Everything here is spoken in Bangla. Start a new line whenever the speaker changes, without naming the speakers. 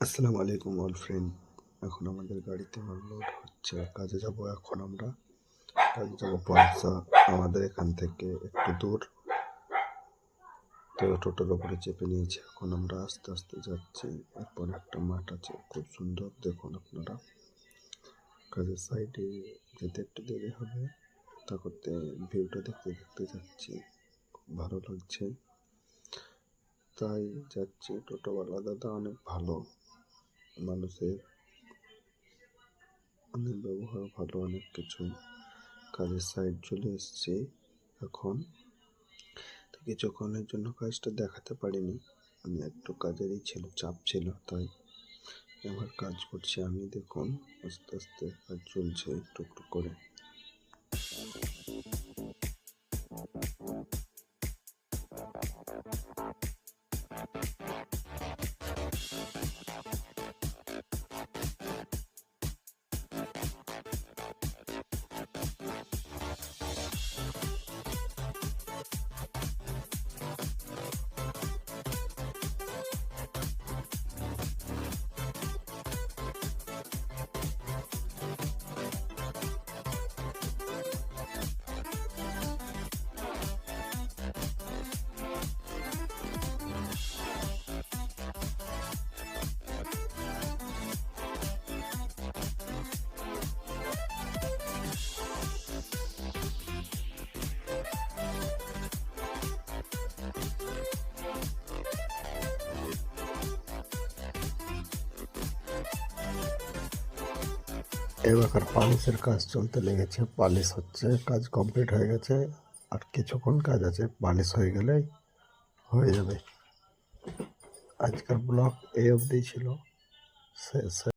আসসালামু আলাইকুম অল ফ্রেন্ড। এখন আমাদের গাড়িতে আনলোড হচ্ছে। কাজে যাব। এখন আমরা কাজে যাব পলসা। আমাদের এখান থেকে একটু দূর, তো টোটোর উপরে চেপে নিয়েছি। এখন আমরা আস্তে আস্তে যাচ্ছি। এরপর একটা মাঠ আছে, খুব সুন্দর, দেখুন আপনারা। কাজের সাইডে যেতে একটু দেরি হবে, তা করতে ভিউটা দেখতে দেখতে যাচ্ছি। খুব ভালো লাগছে, তাই যাচ্ছি। টোটোওয়ালা দাদা অনেক ভালো, মানুষের অনেক ব্যবহার ভালো, অনেক কিছু। কাজের সাইড চলে এসছে। এখন কিছুক্ষণের জন্য কাজটা দেখাতে পারিনি, আমি একটু কাজেরই ছিল, চাপ ছিল, তাই আমার কাজ করছি আমি। দেখুন আস্তে আস্তে কাজ চলছে একটু একটু করে। এবার পালিশের কাজ চলতে লেগেছে, পালিশ হচ্ছে, কাজ কমপ্লিট হয়ে গেছে। আর কিছুক্ষণ কাজ আছে, পালিশ হয়ে গেলেই হয়ে যাবে। আজকের ব্লগ এই অবধি ছিল, শেষ।